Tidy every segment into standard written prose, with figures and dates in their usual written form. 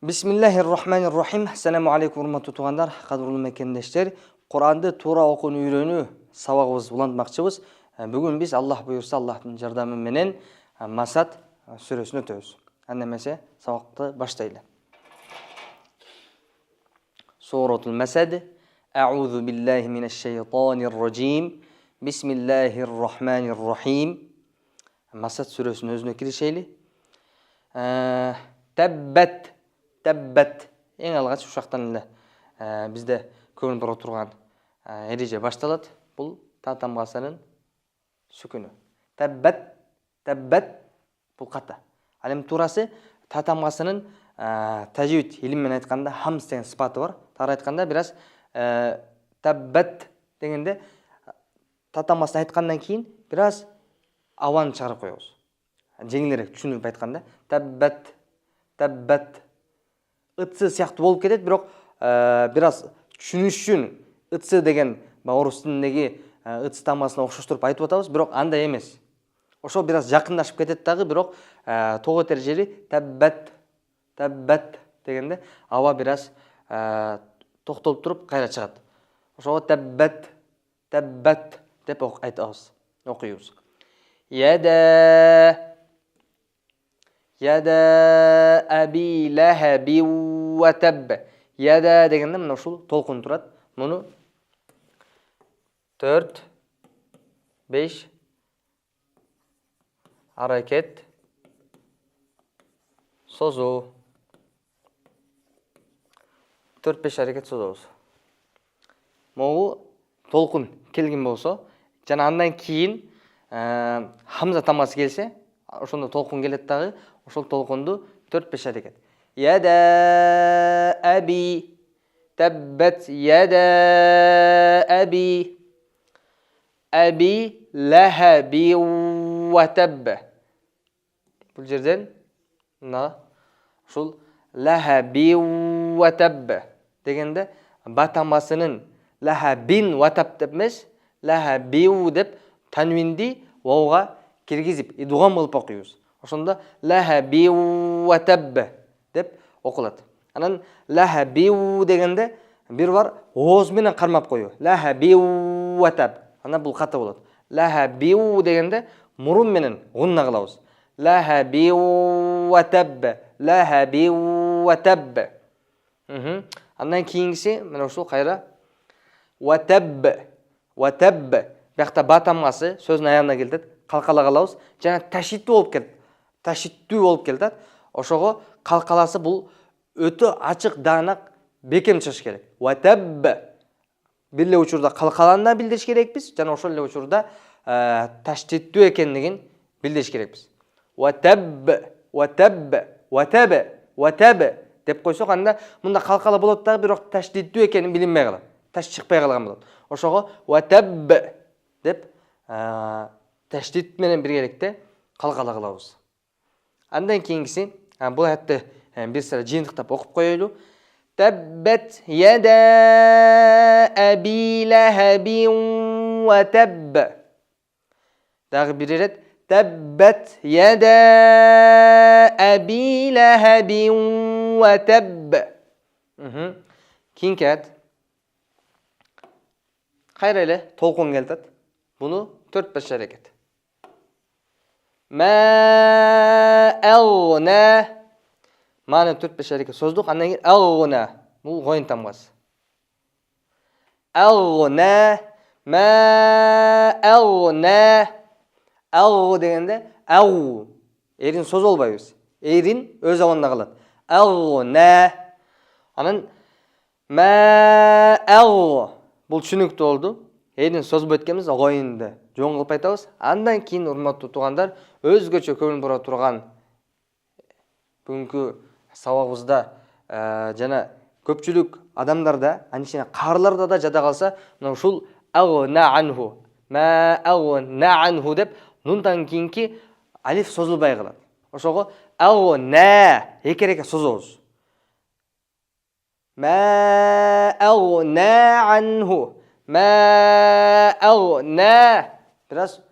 Бисмиллахир-рахманир-рахим. Ассаламу алейкум, урматтуу туугандар, кадырлуу мекендештер. Куранды туура окууну үйрөнүү сабагыбыз улантмакчыбыз. Бүгүн биз Аллах буйрса Аллахтын жардамы менен Масад сүрөсүн өтөбүз. Анда эмесе сабакты баштайлы. Суратул Масад. А'удhu billahi minash-shaytanir-rajim. Bismillahir-rahmanir-rahim. Масад сүрөсүнүн өзүнө киришели. Таббат. Эң алгач ушактан эле бизде көрүнүп тура турган эреже башталат. Бул та тамгасынын сүкүнү. Таббат бул ката. Ал эми туурасы та тамгасынын тажвид илим менен айтканда хамс деген сыпаты бар. Тары айтканда бир аз таббат дегенде та тамгасын айткандан кийин бир аз абаны чыгарып коебуз. Жеңилирээк түшүнүп айтканда таббат ытсы сыяктуу болуп кетет, бирок бир аз түшүнүш үчүн ытсы деген орус тилиндеги ытсы тамгасына окшоштуруп айтып атабыз, бирок андай эмес. Ошо бир аз жакындашып кетет дагы, бирок того кетер жери таббат дегенде аба бир аз токтолуп туруп кайра чыгат. Ошого таббат деп айтабыз, окуйбуз. Яда аби лахаби ва таб. Яда дегенде мына ушул толкун турат. Муну 4-5 аракет созуу. 4-5 аракет созобуз. Могу толкун келген болсо, жана андан кийин хамза тамгасы келсе, ошондо толкун келет дагы. Ошол толкунду 4-5 аракет. Яда аби таббат яда аби лахаби ва таб. Бул жерден мына ушул лахаби ва таб дегенде ба тамгасынын лахабин ва таб деп эмес, лахабиу деп танвинди вауга киргизип идгам кылып окуйбуз. Ошондо лахабиу ва таб деп окулат. Анан лахабиу дегенде бир бар ооз менен кармап коюу. Лахабиу ва таб. Анан бул ката болот. Лахабиу дегенде мурун менен гунна кылабыз. Лахабиу ва таб. Лахабиу ва таб. Андан кийинкиси мына ушул кайра ва таб. Биякта ба тамгасы сөздүн аягына келет. Калкала кылабыз. Жана ташиттүү болуп келет. Ошого калкаласы бул өтө ачык, даанак, бекем чыгыш керек. Ва таб. Бир эле учурда калкаланы да билдириш керекпиз, жана ошол эле учурда таштиттүү экендигин билдириш керекпиз. Ва таб деп койсок, анда мында калкала болот дагы, бирок таштиттүү экени билинбей калат. Таш чыкпай калган болот. Ошого ва таб деп таштит менен биргеликте калкала кылабыз. Андан кийинкиси, бул аятты бир сыра жыйынтыктап окуп коелу. Таббат яда аби лахаби ва таб. Дагы бир ирет. Таббат яда аби лахаби ва таб. Кийинки аят. Кайра эле толкун келтат. Буну 4-5 аракет. Ма агна. Маны 4-5 аракет создук. Андан кийин агна. Бул гоюн тамгасы. Агна. Ма агна. Агу дегенде агу. Эрин созо албайбыз. Эрин өз абында калат. Агна. Анан ма агу. Бул түшүнүктүү болду. Эрин созбойт экенбиз, гоюнду жоң кылып айтабыз. Андан кийин урматтуу туугандар, өзгөчө көңүл бура турган бүгүнкү сабагыбызда жана көпчүлүк адамдарда, анча каарыларда да жада калса, мына ушул агна анху, ма агна анху деп нундан кийинки алиф созулбай калат. Ошого агна эки аракет созобуз. Ма агна анху. Ма агна. Бир аз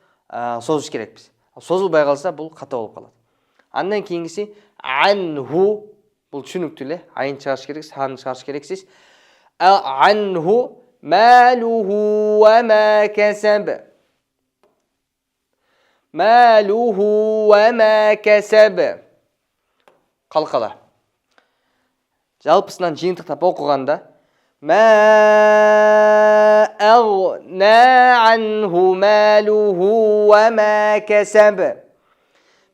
созуш керекпиз. Созулбай калса бул ката болуп калат. Андан кийинкиси анху Бұл түсінікті эле. Айын чыгарыш керек, санын чыгарыш керексиз. Анху малуху ва ма касаб. Малуху ва ма касаб. Қалқала. Жалпысынан жиынтықтап оқығанда ма агна анху малуху ва ма касаб.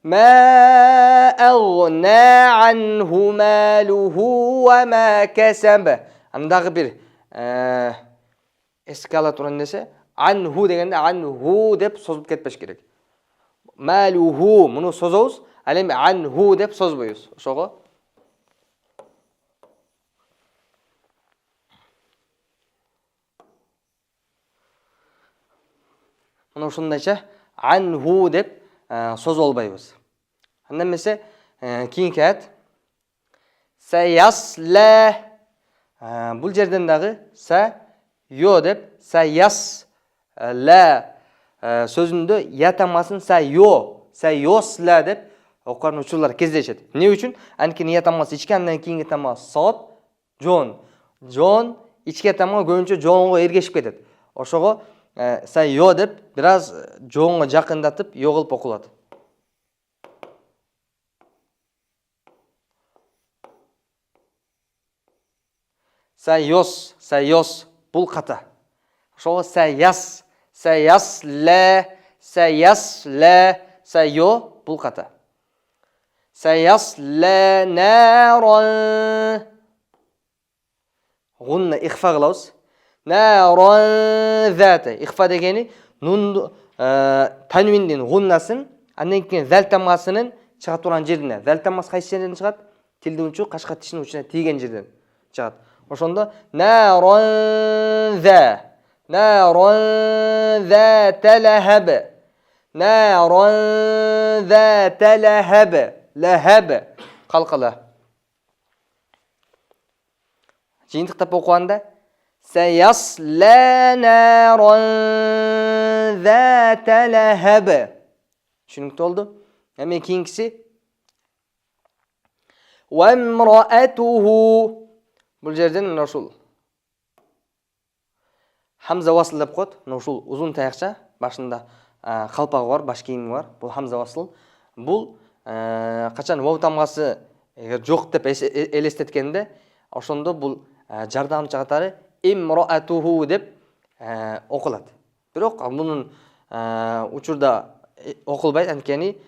ма агна анху малуху ва ма касаб. Андағы бір эскала туран десе, анху дегенде анху деп созып кетпеш керек. Малуху мұны созауыз, ал эми анху деп созбойбуз. Ошого мұны ушундайча анху деп созып албайбыз. Андан эмесе кийинки аят саясла. Бул жерден дагы са йо деп саяс ла сөзүндө я тамасын са йосла деп окуган учурлар кездешет. Эмне үчүн? Анткени я тамасы ичке, андан кийинки тама сот жон. Жон ичке тама көбүнчө жонго эргешип кетет. Ошого са йо деп бир аз жонго жакындатып йо кылып окулат. Сайос, бұл қата. Ошого саяс, саясла, сайо, бұл қата. Саясла наран. Ғунна ихфа қылауыз. Наран заты. Ихфа дегені танвинден ғуннасын, андан кейін зәлтамасының шығат туран жерден. Зәлтамас қайсы жерден шығат? Тілдің ұчы қашқа тишінің ұчына тиген жерден шығат. Ошондо наран зата лахаб. Наран зата лахаб. Лахаб қалқала. Жиынтықтап оқығанда саясла наран зата лахаб. Түшүнүктүү болду. Эми кийинкиси ва имраатуху. Бұл жерден ушул хамза васыл деп коет. Ушул узун таякча, башында калпагы бар, баш кийими бар. Бул хамза васыл. Бул качан вау тамгасы жок деп элестеткенде, ошондо бул жардамчы катары имраатуху деп окулат. Бирок мунун учурда окулбайт, анткени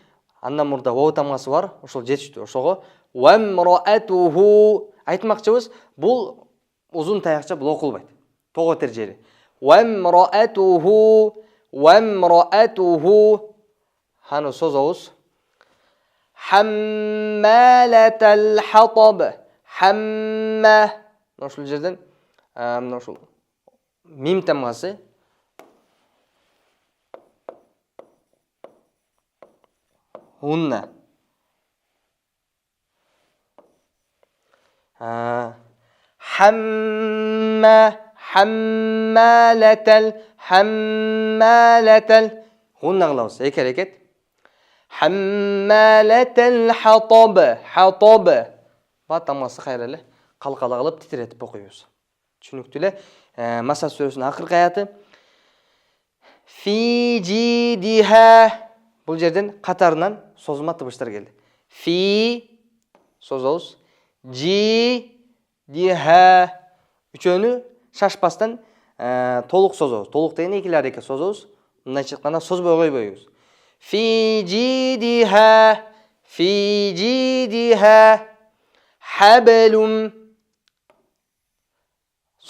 андан мурда вау тамгасы бар, ошол жетиштүү. Ошого ва имраатуху айтмакчыбыз, бул узун таякча, бул окулбайт. Того тер жери. Ва имраатуху ханы созобуз. Хаммалатал хатаб. Хамма. Ошол жерден ошол мим тамгасы унна. Хаммалатал ғунна қылауыз. Екі әрекет. Хаммалатал хатаб. Ба тамасы қайралы. Қалқала қылып титіретіп оқиыз. Түшініктілі. Маса сүресінің ақырғы аяты. Фи жидиха. Бұл жерден қатарынан созыма тыбыштар келді. Фи созауыз. Жи диха. Үчөнү шашпастан толук созобуз. Толук дегенде эки аракет созобуз. Мындай чыкканда созбой койбойбуз. Фи жидиха хаблум.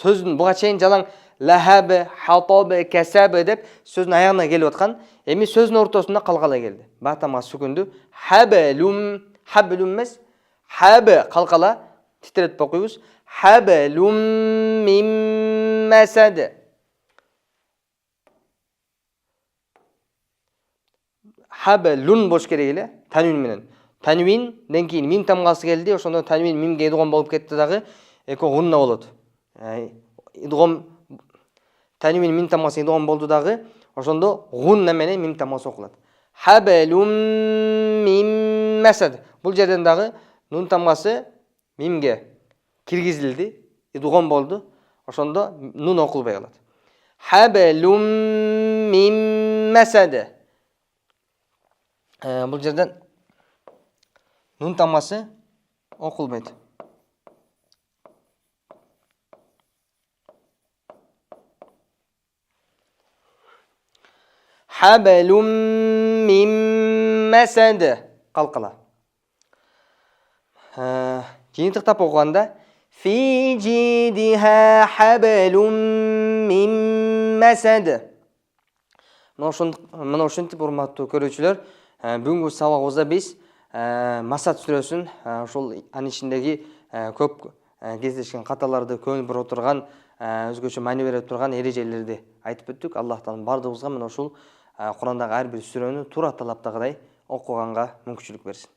Сөздүн буга чейин жалаң лахабы, хатабы, касабы деп сөздүн аягына келип аткан. Эми сөздүн ортосунда калкала келди. Батама сүкүндү. Хаблум эмес. Хабы калкала титретип окуйбуз. Хаблум мим масад. Хаблун болуш керек эле, танвин менен. Танвинден кийин мим тамгасы келди, ошондо танвин мимге идгом болуп кетти дагы, эки гунна болот. Идгом танвин мим тамгасы идгом болду дагы, ошондо гунна менен мим тамгасы окулат. Хаблум мим масад. Бул жерден дагы нун тамгасы мимге киргизилди, идгом болду. Ошондо нун окулбай калат. Хаблум мин масад. Бул жерден нун тамасы окулбайт. Хаблум мин масад. Калкала. Жыйынтыктап окуганда фи жидиха хаблум мин масад. Мына ушинтип урматтуу көрүүчүлөр, бүгүнкү сабагыбызда биз Масад сүрөсүн, ошол анын ичиндеги көп кездешкен каталарды көңүл буруп турган, өзгөчө маани берип турган эрежелерди айтып өттүк. Аллах таала бардыгыбызга мына ушул Курандагы ар бир сүрөнү туура талаптагыдай окуганга мүмкүнчүлүк берсин.